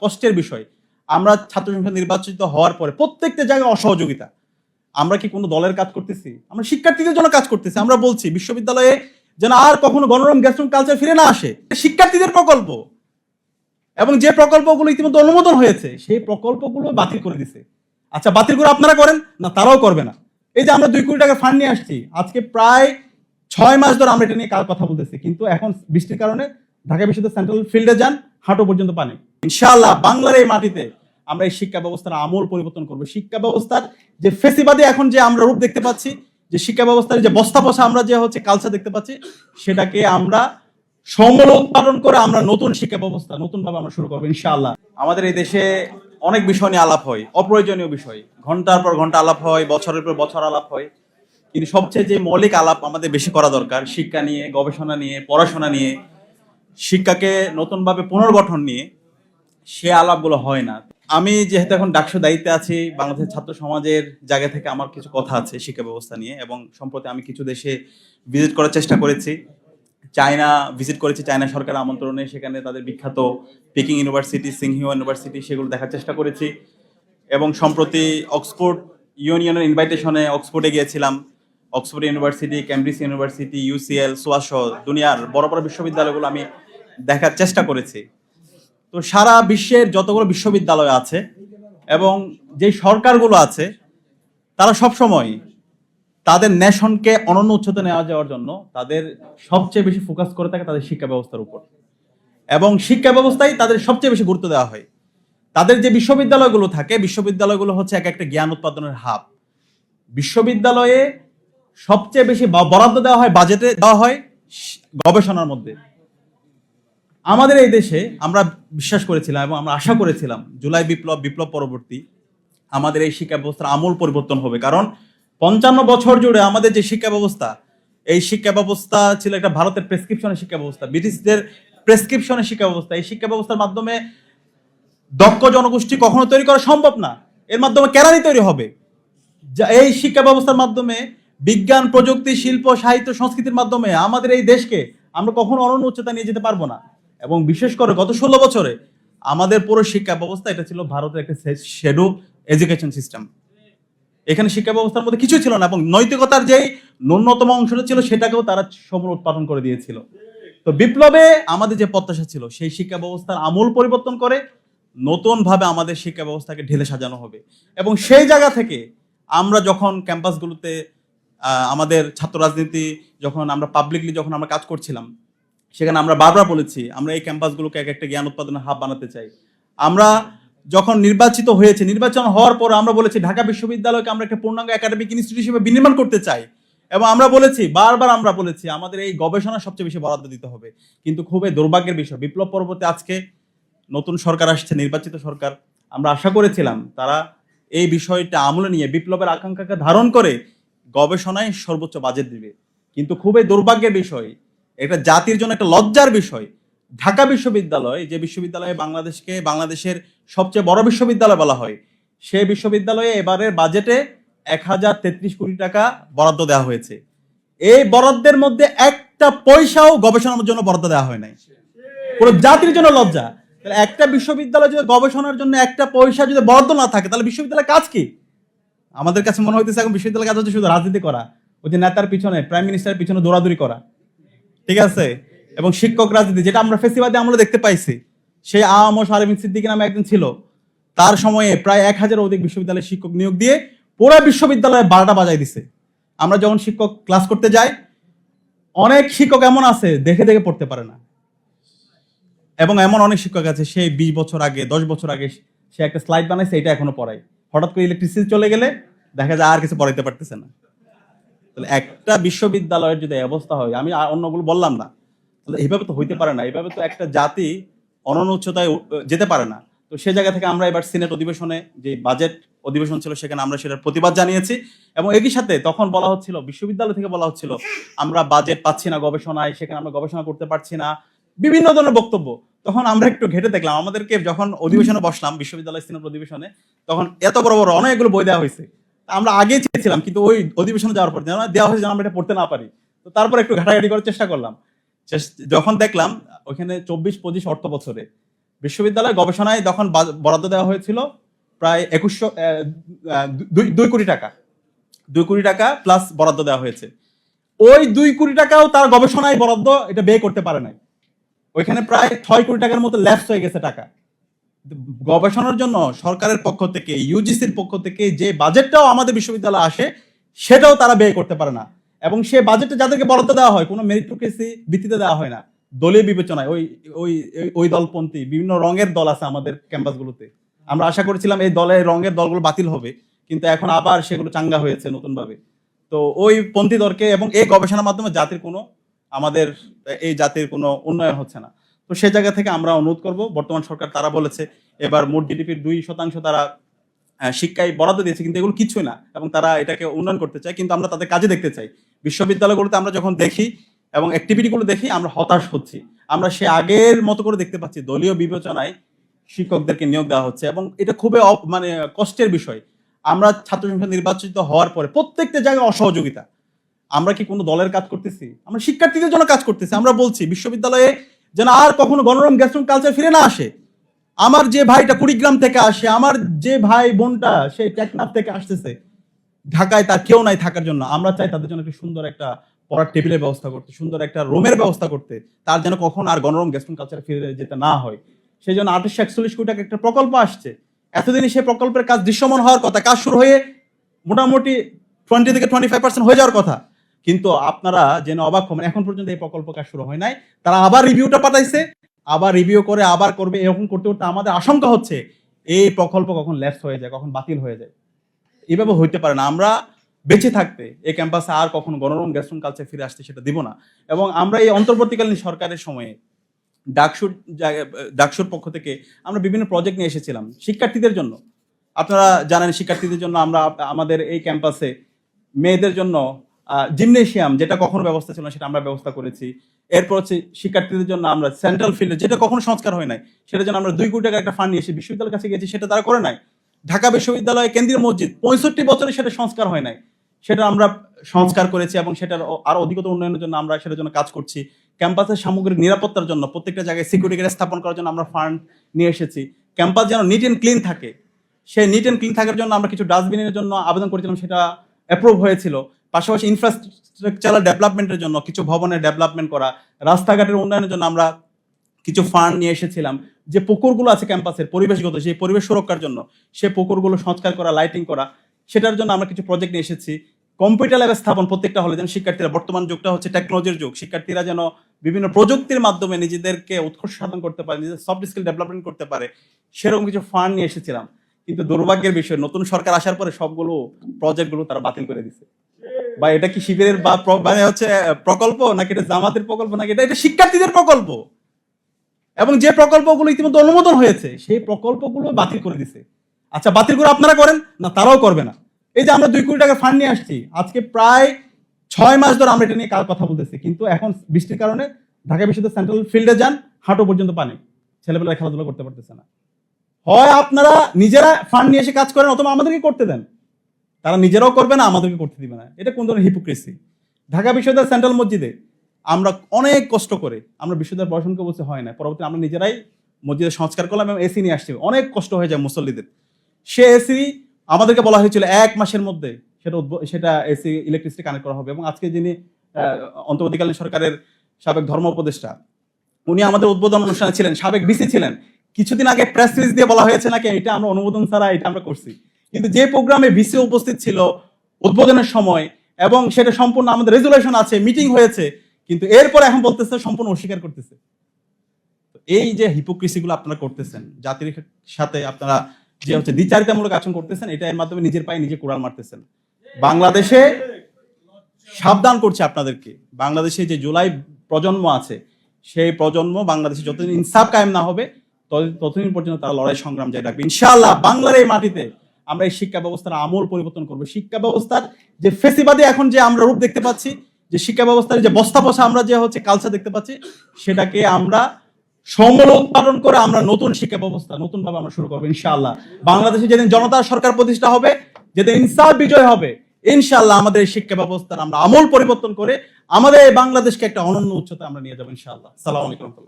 কষ্টের বিষয়। আমরা ছাত্র সংসদ নির্বাচিত হওয়ার পরে প্রত্যেকটা জায়গায় অসহযোগিতা। আমরা কি কোনো দলের কাজ করতেছি? আমরা শিক্ষার্থীদের জন্য কাজ করতেছি। আমরা বলছি বিশ্ববিদ্যালয়ে যেন আর কখনো গণরম গ্যাসরুম কালচার ফিরে না আসে। শিক্ষার্থীদের প্রকল্প, এবং যে প্রকল্পগুলো ইতিমধ্যে অনুমোদন হয়েছে সেই প্রকল্পগুলো বাতিল করে দিছে। আচ্ছা, বাতিল করে আপনারা করেন না, তারাও করবে না। এই যে আমরা 2 কোটি টাকা ফান্ড নিয়ে আসছি, আজকে প্রায় 6 মাস ধরে আমরা এটা নিয়ে কথা বলতেছি, কিন্তু এখন বৃষ্টির কারণে ঢাকা বিশ্ববিদ্যালয় সেন্ট্রাল ফিল্ডে যান, হাঁটু পর্যন্ত পানি। ইনশাআল্লাহ বাংলার এই মাটিতে আমরা এই শিক্ষা ব্যবস্থার আমূল পরিবর্তন করবো। শিক্ষা ব্যবস্থার যে ফেসিবাদী এখন যে আমরা রূপ দেখতে পাচ্ছি, যে শিক্ষা ব্যবস্থার যে বস্তা পচা আমরা যে কালচার দেখতে পাচ্ছি, সেটাকে আমরা সমূল উৎপাদন করে আমরা নতুন শিক্ষা ব্যবস্থা নতুন ভাবে আমরা শুরু করবো ইনশাআল্লাহ। আমাদের এই দেশে অনেক বিষয় নিয়ে আলাপ হয়, অপ্রয়োজনীয় বিষয়, ঘন্টার পর ঘন্টা আলাপ হয়, বছরের পর বছর আলাপ হয়, কিন্তু সবচেয়ে যে মৌলিক আলাপ আমাদের বেশি করা দরকার, শিক্ষা নিয়ে, গবেষণা নিয়ে, পড়াশোনা নিয়ে, শিক্ষাকে নতুনভাবে পুনর্গঠন নিয়ে, সে আলাপগুলো হয় না। আমি যেহেতু এখন ডাকসু দায়িত্বে আছি, বাংলাদেশের ছাত্র সমাজের জায়গা থেকে আমার কিছু কথা আছে শিক্ষা ব্যবস্থা নিয়ে, এবং সম্প্রতি আমি কিছু দেশে ভিজিট করার চেষ্টা করেছি। চায়না ভিজিট করেছি, চায়না সরকারের আমন্ত্রণে, সেখানে তাদের বিখ্যাত পেকিং ইউনিভার্সিটি, সিংহিও ইউনিভার্সিটি, সেগুলো দেখার চেষ্টা করেছি। এবং সম্প্রতি অক্সফোর্ড ইউনিয়নের ইনভাইটেশনে অক্সফোর্ডে গিয়েছিলাম। Oxford University, Cambridge University, UCL, SOAS, দুনিয়ার বড় বড় বিশ্ববিদ্যালয়গুলো আমি দেখার চেষ্টা করেছি। তো সারা বিশ্বের যতগুলো বিশ্ববিদ্যালয় আছে এবং যে সরকারগুলো আছে, তারা সবসময় তাদের নেশনকে অনন্য উচ্চতা নেওয়া যাওয়ার জন্য তাদের সবচেয়ে বেশি ফোকাস করে থাকে তাদের শিক্ষা ব্যবস্থার উপর, এবং শিক্ষা ব্যবস্থায় তাদের সবচেয়ে বেশি গুরুত্ব দেওয়া হয়। তাদের যে বিশ্ববিদ্যালয়গুলো থাকে, বিশ্ববিদ্যালয়গুলো হচ্ছে এক একটা জ্ঞান উৎপাদনের হাব। বিশ্ববিদ্যালয়ে সবচেয়ে বেশি বরাদ্দ দেওয়া হয়, বাজেটে দেওয়া হয় গবেষণার মধ্যে। আমাদের এই দেশে আমরা বিশ্বাস করেছিলাম এবং আমরা আশা করেছিলাম জুলাই বিপ্লব পরবর্তী আমাদের এই শিক্ষা ব্যবস্থার আমূল পরিবর্তন হবে, কারণ 55 বছর জুড়ে আমাদের যে শিক্ষা ব্যবস্থা, এই শিক্ষা ব্যবস্থা ছিল একটা ভারতের প্রেসক্রিপশনের শিক্ষা ব্যবস্থা, ব্রিটিশদের প্রেসক্রিপশনের শিক্ষা ব্যবস্থা। এই শিক্ষা ব্যবস্থার মাধ্যমে দক্ষ জনগোষ্ঠী কখনো তৈরি করা সম্ভব না, এর মাধ্যমে কেরানি তৈরি হবে। এই শিক্ষা ব্যবস্থার মাধ্যমে বিজ্ঞান, প্রযুক্তি, শিল্প, সাহিত্য, সংস্কৃতির মাধ্যমে আমাদের এই দেশকে আমরা কখনো অনন্য উচ্চতা নিয়ে যেতে পারবো না। এবং বিশেষ করে গত 16 বছরে আমাদের পুরো শিক্ষা ব্যবস্থা এটা ছিল ভারতের একটা শেডো এডুকেশন সিস্টেম। এখানে শিক্ষা ব্যবস্থার মধ্যে কিছু ছিল না, এবং নৈতিকতার যে ন্যূনতম অংশটা ছিল সেটাকেও তারা সমূল উৎপাদন করে দিয়েছিল। তো বিপ্লবে আমাদের যে প্রত্যাশা ছিল সেই শিক্ষা ব্যবস্থার আমূল পরিবর্তন করে নতুন ভাবে আমাদের শিক্ষা ব্যবস্থাকে ঢেলে সাজানো হবে। এবং সেই জায়গা থেকে আমরা যখন ক্যাম্পাসগুলোতে আমাদের ছাত্র রাজনীতি যখন আমরা পাবলিকলি যখন আমরা কাজ করছিলাম, সেখানে আমরা বারবার বলেছি আমরা এই ক্যাম্পাসগুলোকে এক একটা জ্ঞান উৎপাদনের হাব বানাতে চাই। আমরা যখন নির্বাচিত হয়েছে, নির্বাচন হওয়ার পর আমরা বলেছি ঢাকা বিশ্ববিদ্যালয়কে আমরা একটা পূর্ণাঙ্গ একাডেমিক ইনস্টিটিউট হিসেবে বিনির্মাণ করতে চাই, এবং আমরা বলেছি বারবার আমরা বলেছি আমাদের এই গবেষণা সবচেয়ে বেশি বরাদ্দ দিতে হবে। কিন্তু খুবই দুর্ভাগ্যের বিষয়, বিপ্লব পরবর্তী আজকে নতুন সরকার আসছে, নির্বাচিত সরকার, আমরা আশা করেছিলাম তারা এই বিষয়টা আমলে নিয়ে বিপ্লবের আকাঙ্ক্ষাকে ধারণ করে গবেষণায় সর্বোচ্চ বাজেট দিবে। কিন্তু খুবই দুর্ভাগ্যের বিষয়, এটা জাতির জন্য একটা লজ্জার বিষয়, ঢাকা বিশ্ববিদ্যালয়, যে বিশ্ববিদ্যালয়ে বাংলাদেশের সবচেয়ে বড় বিশ্ববিদ্যালয় বলা হয়, সেই বিশ্ববিদ্যালয়ে এবারের বাজেটে 1033 কোটি টাকা বরাদ্দ দেওয়া হয়েছে। এই বরাদ্দের মধ্যে একটা পয়সাও গবেষণার জন্য বরাদ্দ দেওয়া হয় নাই। পুরো জাতির জন্য লজ্জা। তাহলে একটা বিশ্ববিদ্যালয় যদি গবেষণার জন্য একটা পয়সা যদি বরাদ্দ না থাকে, তাহলে বিশ্ববিদ্যালয়ের কাজ কি? আমাদের কাছে মনে হইতেছে এখন বিশ্ববিদ্যালয়ের কাজ হচ্ছে শুধু রাজনীতি করা, ওই যে নেতার পিছনে, প্রাইম মিনিস্টারের পিছনে দৌড়াদৌড়ি করা, ঠিক আছে? এবং শিক্ষক রাজনীতি, যেটা আমরা ফেসিবাদে আমরা দেখতে পাইছি। সেই আম ও শারমিন সিদ্দিকী নামে একজন ছিল, তার সময়ে প্রায় 1000-এর অধিক বিশ্ববিদ্যালয়ের শিক্ষক নিয়োগ দিয়ে পুরো বিশ্ববিদ্যালয়ে 12টা বাজায় দিছে। আমরা যখন শিক্ষক ক্লাস করতে যাই, অনেক শিক্ষক এমন আছে দেখে দেখে পড়তে পারে না, এবং এমন অনেক শিক্ষক আছে সে 20 বছর আগে, 10 বছর আগে সে একটা স্লাইড বানাইছে, এটা এখনো পড়ায়। হঠাৎ করে ইলেকট্রিসিটি চলে গেলে দেখা যায় আর কিছু পড়াইতে পারতেছে না। তাহলে একটা বিশ্ববিদ্যালয়ের যদি অবস্থা হয়, আমি অন্যগুলো বললাম না, তাহলে এইভাবে তো হইতে পারে না, এইভাবে তো একটা জাতি অনন্য উচ্চতায় যেতে পারে না। তো সেই জায়গা থেকে আমরা এবার সিনেট অধিবেশনে, যে বাজেট অধিবেশন ছিল, সেখানে আমরা সেটার প্রতিবাদ জানিয়েছি। এবং একই সাথে তখন বলা হচ্ছিল, বিশ্ববিদ্যালয় থেকে বলা হচ্ছিল আমরা বাজেট পাচ্ছি না গবেষণায়, সেখানে আমরা গবেষণা করতে পারছি না, বিভিন্ন ধরনের বক্তব্য। তখন আমরা একটু ঘেটে দেখলাম, আমাদেরকে যখন অধিবেশনে বসলাম, বিশ্ববিদ্যালয় সিনেট অধিবেশনে, তখন এত বড় বড় অনেকগুলো বই দেওয়া হয়েছে। আমরা আগে চেয়েছিলাম, কিন্তু ওই অধিবেশনে যাওয়ার পর দেওয়া হয়েছে যেন আমরা এটা পড়তে না পারি। তো তারপর একটু ঘাটাঘাটি করার চেষ্টা করলাম, যখন দেখলাম ওইখানে 24-25 অর্থ বছরে বিশ্ববিদ্যালয় গবেষণায় তখন বরাদ্দ দেওয়া হয়েছিল প্রায় 2 কোটি টাকা। 2 কোটি টাকা প্লাস বরাদ্দ দেওয়া হয়েছে। ওই 2 কোটি টাকাও তার গবেষণায় বরাদ্দ এটা ব্যয় করতে পারে নাই। ওইখানে প্রায় 6 কোটি টাকার মতো ল্যাপস হয়ে গেছে টাকা। গবেষণার জন্য সরকারের পক্ষ থেকে, ইউজিসির পক্ষ থেকে যে বাজেটটাও আমাদের বিশ্ববিদ্যালয়ে আসে সেটাও তারা ব্যয় করতে পারে না। এবং সে বাজেটে যাদেরকে বরাদ্দ দেওয়া হয় কোনো মেরিটোক্রেসি ভিত্তিতে দেওয়া হয় না, দলীয় বিবেচনায়। ওই ওই ওই দলপন্থী বিভিন্ন রঙের দল আছে আমাদের ক্যাম্পাসগুলোতে। আমরা আশা করেছিলাম এই রঙের দলগুলো বাতিল হবে, কিন্তু এখন আবার সেগুলো চাঙ্গা হয়েছে নতুন ভাবে। তো ওই পন্থী দলকে এবং এই গবেষণার মাধ্যমে আমাদের এই জাতির কোনো উন্নয়ন হচ্ছে না। তো সেই জায়গা থেকে আমরা অনুরোধ করব, বর্তমান সরকার তারা বলেছে এবার মোট জিডিপির 2% তারা শিক্ষায় বরাদ্দ দিয়েছে, কিন্তু এগুলো কিছুই না এবং তারা এটাকে উন্নয়ন করতে চায়, কিন্তু আমরা তাদের কাজে দেখতে চাই। বিশ্ববিদ্যালয়গুলোতে আমরা যখন দেখি এবং অ্যাক্টিভিটিগুলো দেখি আমরা হতাশ হচ্ছি। আমরা সে আগের মতো করে দেখতে পাচ্ছি দলীয় বিবেচনায় শিক্ষকদেরকে নিয়োগ দেওয়া হচ্ছে এবং এটা খুবই মানে কষ্টের বিষয়। আমরা ছাত্র সংসদ নির্বাচিত হওয়ার পরে প্রত্যেকটা জায়গায় অসহযোগিতা। আমরা কি কোনো দলের কাজ করতেছি? আমরা শিক্ষার্থীদের জন্য কাজ করতেছি। আমরা বলছি বিশ্ববিদ্যালয়ে যেন আর কখনো গণরম গ্যাস্ট্রুম কালচার ফিরে না আসে। আমার যে ভাইটা কুড়িগ্রাম থেকে আসে, আমার যে ভাই বোনটা সে টেকনাফ থেকে আসতেছে, ঢাকায় তার কেউ নাই থাকার জন্য, আমরা চাই তাদের জন্য একটা সুন্দর একটা পড়ার টেবিলের ব্যবস্থা করতে, সুন্দর একটা রুমের ব্যবস্থা করতে, তার যেন কখনো আর গণরম গ্যাস্ট্রুম কালচার ফিরে যেতে না হয়। সেই জন্য 2841 কোটি টাকা একটা প্রকল্প আসছে। এতদিনই সেই প্রকল্পের কাজ দৃশ্যমান হওয়ার কথা, কাজ শুরু হয়ে মোটামুটি 20 থেকে 25% হয়ে যাওয়ার কথা, কিন্তু আপনারা যেন অবাক হবেন এখন পর্যন্ত এই প্রকল্প কাজ শুরু হয় নাই। তারা আবার রিভিউটা পাঠাইছে, আবার রিভিউ করে আবার করবে, এরকম করতে করতে আমাদের আশঙ্কা হচ্ছে এই প্রকল্প কখন ল্যাপস হয়ে যায়, কখন বাতিল হয়ে যায়। এভাবে হইতে পারে না। আমরা বেঁচে থাকতে এই ক্যাম্পাসে আর কখনো গণরম গ্যাস্ট্রুম কালচার ফিরে আসতে সেটা দিব না। এবং আমরা এই অন্তর্বর্তীকালীন সরকারের সময়ে ডাকসুর পক্ষ থেকে আমরা বিভিন্ন প্রজেক্ট নিয়ে এসেছিলাম শিক্ষার্থীদের জন্য। আপনারা জানেন শিক্ষার্থীদের জন্য আমরা আমাদের এই ক্যাম্পাসে মেয়েদের জন্য জিমনেশিয়াম, যেটা কখনো ব্যবস্থা ছিল না সেটা আমরা ব্যবস্থা করেছি। এরপর হচ্ছে শিক্ষার্থীদের জন্য আমরা সেন্ট্রাল ফিল্ডে, যেটা কখনো সংস্কার হয় নাই, সেটার জন্য আমরা 2 কোটি টাকার একটা ফান্ড নিয়ে এসে বিশ্ববিদ্যালয়ের কাছে গেছি, সেটা তারা করে নাই। ঢাকা বিশ্ববিদ্যালয়ে কেন্দ্রীয় মসজিদ 65 বছরে সেটা সংস্কার হয় নাই, সেটা আমরা সংস্কার করেছি এবং সেটার আরো অধিকতর উন্নয়নের জন্য আমরা সেটার জন্য কাজ করছি। ক্যাম্পাসের সামগ্রিক নিরাপত্তার জন্য প্রত্যেকটা জায়গায় সিকিউরিটি গার্ড স্থাপন করার জন্য আমরা ফান্ড নিয়ে এসেছি। ক্যাম্পাস যেন নিট অ্যান্ড ক্লিন থাকে, সেই নিট অ্যান্ড ক্লিন থাকার জন্য আমরা কিছু ডাস্টবিনের জন্য আবেদন করেছিলাম, সেটা অ্যাপ্রুভ হয়েছিল। পাশাপাশি ইনফ্রাস্ট্রাকচারাল ডেভেলপমেন্টের জন্য কিছু ভবনের ডেভেলপমেন্ট করা, রাস্তাঘাটের উন্নয়নের জন্য আমরা কিছু ফান্ড নিয়ে এসেছিলাম। যে পুকুরগুলো আছে ক্যাম্পাসের পরিবেশগত, সেই পরিবেশ সুরক্ষার জন্য সেই পুকুরগুলো সংস্কার করা, লাইটিং করা, সেটার জন্য আমরা কিছু প্রজেক্ট নিয়ে এসেছি। কম্পিউটার ল্যাব স্থাপন প্রত্যেকটা হলে যেন শিক্ষার্থীরা, বর্তমান যুগটা হচ্ছে টেকনোলজির যুগ, শিক্ষার্থীরা যেন বিভিন্ন প্রযুক্তির মাধ্যমে নিজেদেরকে উৎকর্ষ সাধন করতে পারে, নিজেদের সফট স্কিল ডেভেলপমেন্ট করতে পারে, সেরকম কিছু ফান্ড নিয়ে এসেছিলাম। কিন্তু দুর্ভাগ্যের বিষয় নতুন সরকার আসার পরে সবগুলো প্রজেক্টগুলো তারা বাতিল করে দিচ্ছে। বা এটা কি শিবিরের বা মানে হচ্ছে প্রকল্প, নাকি এটা জামাতের প্রকল্প, নাকি এটা শিক্ষার্থীদের প্রকল্প? এবং যে প্রকল্পগুলো ইতিমধ্যে অনুমোদন হয়েছে সেই প্রকল্পগুলো বাতিল করে দিছে। আচ্ছা, বাতিল করে আপনারা করেন না, তারাও করবে না। এই যে আমরা 2 কোটি টাকা ফান্ড নিয়ে আসছি, আজকে প্রায় 6 মাস ধরে আমরা এটা নিয়ে কথা বলতেছি, কিন্তু এখন বৃষ্টির কারণে ঢাকা বিশ্ববিদ্যালয় সেন্ট্রাল ফিল্ডে যান, হাঁটু পর্যন্ত পানি, ছেলেমেয়েরা খেলাধুলা করতে পারতেছে না। হয় আপনারা নিজেরা ফান্ড নিয়ে এসে কাজ করেন, অথবা আমাদেরকে করতে দেন। তারা নিজেরাও করবে না, আমাদেরকে করতে দিবে না। এটা কোন ধরনের হিপোক্রেসি? ঢাকা বিশ্ববিদ্যালয় সেন্ট্রাল মসজিদে আমরা অনেক কষ্ট করে, আমরা বিশ্ববিদ্যালয় প্রশাসনকে বলতে হয় না, পরবর্তী আমরা নিজেরাই মসজিদের সংস্কার করলাম এবং এসি নিয়ে আসছি। অনেক কষ্ট হয়ে যায় মুসল্লিদের। সে এসি আমাদেরকে বলা হয়েছিল 1 মাসের মধ্যে সেটা এসি ইলেকট্রিসিটি কানেক্ট করা হবে। এবং আজকে যিনি অন্তর্বর্তীকালীন সরকারের সাবেক ধর্ম উপদেষ্টা, উনি আমাদের উদ্বোধন অনুষ্ঠানে ছিলেন, সাবেক বিসি ছিলেন। কিছুদিন আগে প্রেস রিলিজ দিয়ে বলা হয়েছে নাকি এটা আমরা অনুমোদন ছাড়া এটা আমরা করছি, কিন্তু যে প্রোগ্রামে বিসি উপস্থিত ছিল উদ্বোধনের সময় এবং সেটা সম্পূর্ণ আমাদের রেজুলেশন আছে, মিটিং হয়েছে, কিন্তু এরপর এখন বলতেছে সম্পূর্ণ অস্বীকার করতেছে। এই যে হিপোক্রেসিগুলো আপনারা করতেছেন, জাতির সাথে আপনারা যে হচ্ছে দ্বিচারিতামূলক আচরণ করতেছেন, এটা এর মাধ্যমে নিজের পায়ে নিজে কোড়াল মারতেছেন। বাংলাদেশে সাবধান করছে আপনাদেরকে, বাংলাদেশে যে জুলাই প্রজন্ম আছে সেই প্রজন্ম বাংলাদেশে যতদিন ইনসাফ কায়েম না হবে ততদিন পর্যন্ত তারা লড়াই সংগ্রাম জারি রাখবে। ইনশাআল্লাহ বাংলার এই মাটিতে আমরা এই শিক্ষা ব্যবস্থার আমূল পরিবর্তন করবো। শিক্ষা ব্যবস্থার যে ফেসিবাদী এখন যে আমরা রূপ দেখতে পাচ্ছি, যে শিক্ষা ব্যবস্থার যে বস্তা পচা আমরা যে হচ্ছে কালচার দেখতে পাচ্ছি, সেটাকে আমরা সমূল উৎপাদন করে আমরা নতুন শিক্ষা ব্যবস্থা নতুন ভাবে আমরা শুরু করবো ইনশাআল্লাহ। বাংলাদেশে যেদিন জনতার সরকার প্রতিষ্ঠা হবে, যেদিন ইনসাফ বিজয় হবে, ইনশাআল্লাহ আমাদের এই শিক্ষা ব্যবস্থার আমরা আমূল পরিবর্তন করে আমাদের এই বাংলাদেশকে একটা অনন্য উচ্চতা আমরা নিয়ে যাবো ইনশাআল্লাহ। আসসালামু আলাইকুম।